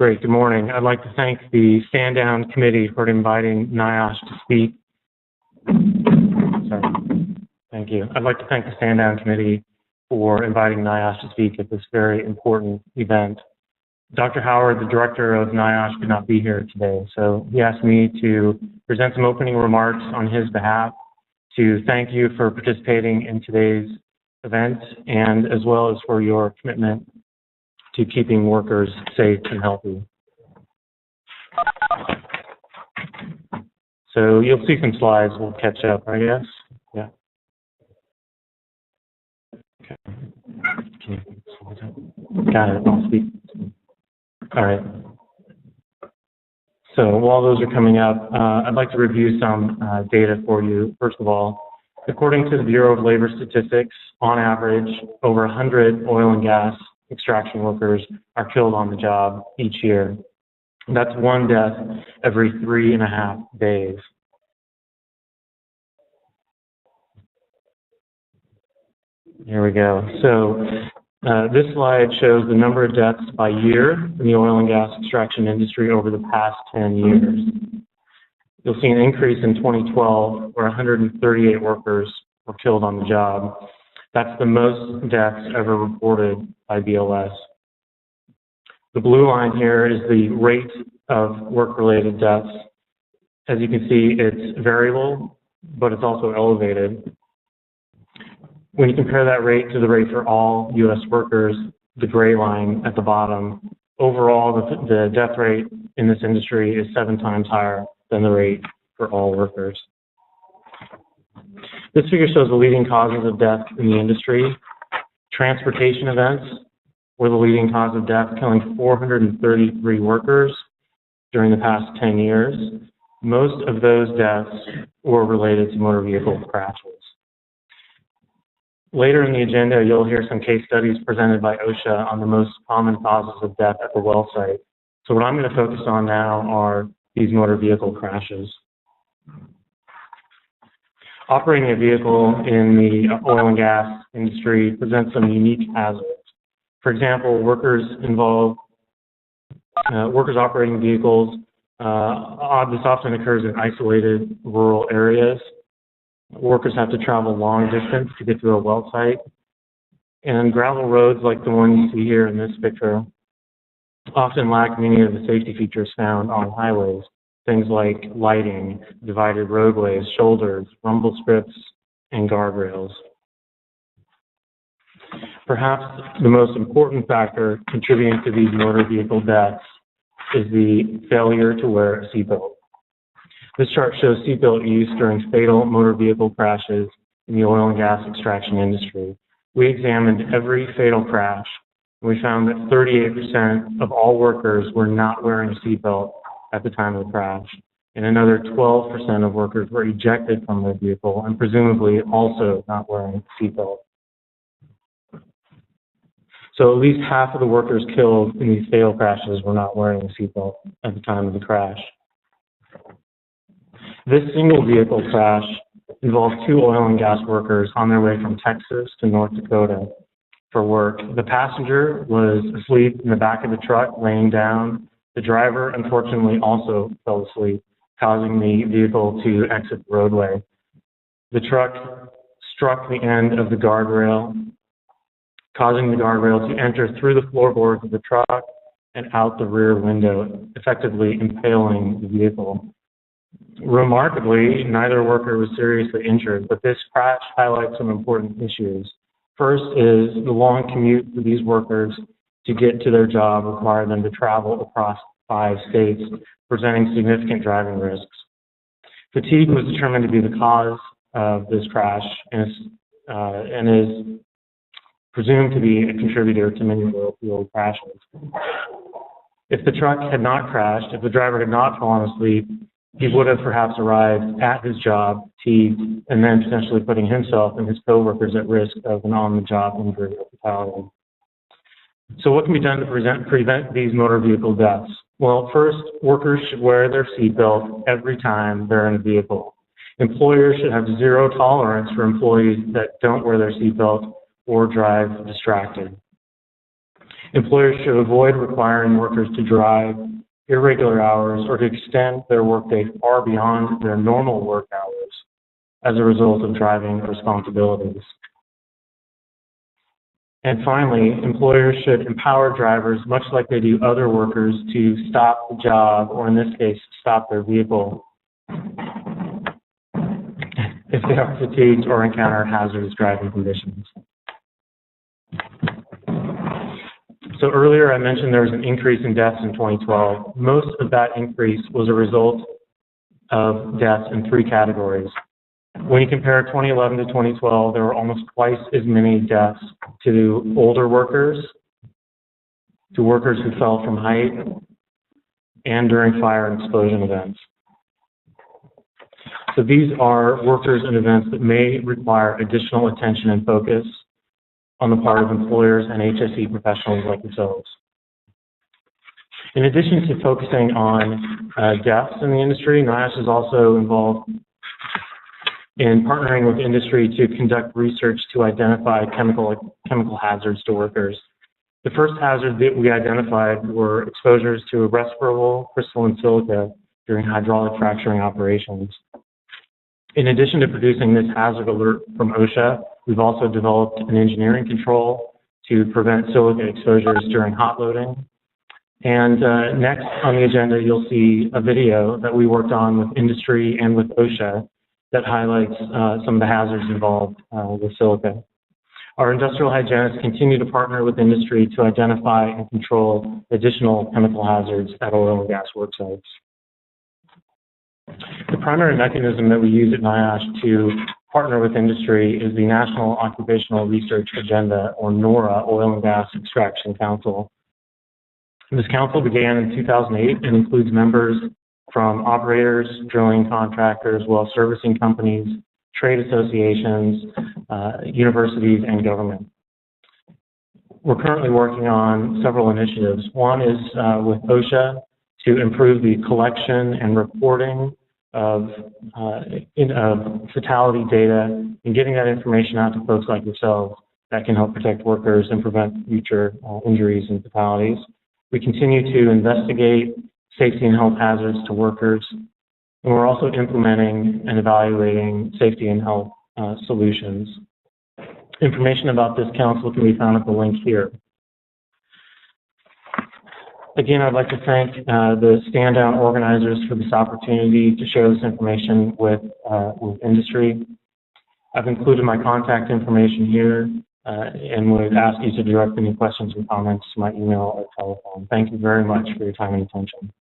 Great, good morning. I'd like to thank the Stand Down Committee for inviting NIOSH to speak. Sorry. Thank you. I'd like to thank the Stand Down Committee for inviting NIOSH to speak at this very important event. Dr. Howard, the director of NIOSH, could not be here today, so he asked me to present some opening remarks on his behalf to thank you for participating in today's event and as well as for your commitment to keeping workers safe and healthy. So you'll see some slides. We'll catch up, I guess. Yeah. Okay. Got it. I'll speak. All right. So while those are coming up, I'd like to review some data for you. First of all, according to the Bureau of Labor Statistics, on average, over 100 oil and gas extraction workers are killed on the job each year. That's one death every 3.5 days. Here we go. So this slide shows the number of deaths by year in the oil and gas extraction industry over the past 10 years. You'll see an increase in 2012 where 138 workers were killed on the job. That's the most deaths ever reported by BLS. The blue line here is the rate of work-related deaths. As you can see, it's variable, but it's also elevated. When you compare that rate to the rate for all U.S. workers, the gray line at the bottom, overall the death rate in this industry is 7 times higher than the rate for all workers. This figure shows the leading causes of death in the industry. Transportation events were the leading cause of death, killing 433 workers during the past 10 years. Most of those deaths were related to motor vehicle crashes. Later in the agenda, you'll hear some case studies presented by OSHA on the most common causes of death at the well site. So what I'm going to focus on now are these motor vehicle crashes. Operating a vehicle in the oil and gas industry presents some unique hazards. For example, workers operating vehicles, this often occurs in isolated rural areas. Workers have to travel long distance to get to a well site. And gravel roads like the one you see here in this picture often lack many of the safety features found on highways. Things like lighting, divided roadways, shoulders, rumble strips, and guardrails. Perhaps the most important factor contributing to these motor vehicle deaths is the failure to wear a seatbelt. This chart shows seatbelt use during fatal motor vehicle crashes in the oil and gas extraction industry. We examined every fatal crash, and we found that 38% of all workers were not wearing a seatbelt at the time of the crash, and another 12% of workers were ejected from their vehicle and presumably also not wearing a seatbelt. So at least half of the workers killed in these fatal crashes were not wearing a seatbelt at the time of the crash. This single vehicle crash involved 2 oil and gas workers on their way from Texas to North Dakota for work. The passenger was asleep in the back of the truck, laying down. The driver, unfortunately, also fell asleep, causing the vehicle to exit the roadway. The truck struck the end of the guardrail, causing the guardrail to enter through the floorboards of the truck and out the rear window, effectively impaling the vehicle. Remarkably, neither worker was seriously injured, but this crash highlights some important issues. First is the long commute for these workers to get to their job required them to travel across 5 states, presenting significant driving risks. Fatigue was determined to be the cause of this crash and is presumed to be a contributor to many oil-fueled crashes. If the truck had not crashed, if the driver had not fallen asleep, he would have perhaps arrived at his job fatigued and then potentially putting himself and his coworkers at risk of an on-the-job injury or fatality. So what can be done to prevent these motor vehicle deaths? Well, first, workers should wear their seatbelt every time they're in a vehicle. Employers should have zero tolerance for employees that don't wear their seatbelt or drive distracted. Employers should avoid requiring workers to drive irregular hours or to extend their workday far beyond their normal work hours as a result of driving responsibilities. And finally, employers should empower drivers, much like they do other workers, to stop the job, or in this case, stop their vehicle, if they are fatigued or encounter hazardous driving conditions. So earlier I mentioned there was an increase in deaths in 2012. Most of that increase was a result of deaths in three categories. When you compare 2011 to 2012, there were almost twice as many deaths to older workers, to workers who fell from height, and during fire and explosion events. So these are workers and events that may require additional attention and focus on the part of employers and HSE professionals like yourselves. In addition to focusing on deaths in the industry, NIOSH is also involved in partnering with industry to conduct research to identify chemical hazards to workers. The first hazard that we identified were exposures to respirable crystalline silica during hydraulic fracturing operations. In addition to producing this hazard alert from OSHA, we've also developed an engineering control to prevent silica exposures during hot loading. And next on the agenda, you'll see a video that we worked on with industry and with OSHA that highlights some of the hazards involved with silica. Our industrial hygienists continue to partner with industry to identify and control additional chemical hazards at oil and gas work sites. The primary mechanism that we use at NIOSH to partner with industry is the National Occupational Research Agenda, or NORA, Oil and Gas Extraction Council. This council began in 2008 and includes members from operators, drilling contractors, well servicing companies, trade associations, universities, and government. We're currently working on several initiatives. One is with OSHA to improve the collection and reporting of fatality data and getting that information out to folks like yourselves that can help protect workers and prevent future injuries and fatalities. We continue to investigate safety and health hazards to workers, and we're also implementing and evaluating safety and health solutions. Information about this council can be found at the link here. Again, I'd like to thank the Stand Down organizers for this opportunity to share this information with industry. I've included my contact information here and would ask you to direct any questions and comments to my email or telephone. Thank you very much for your time and attention.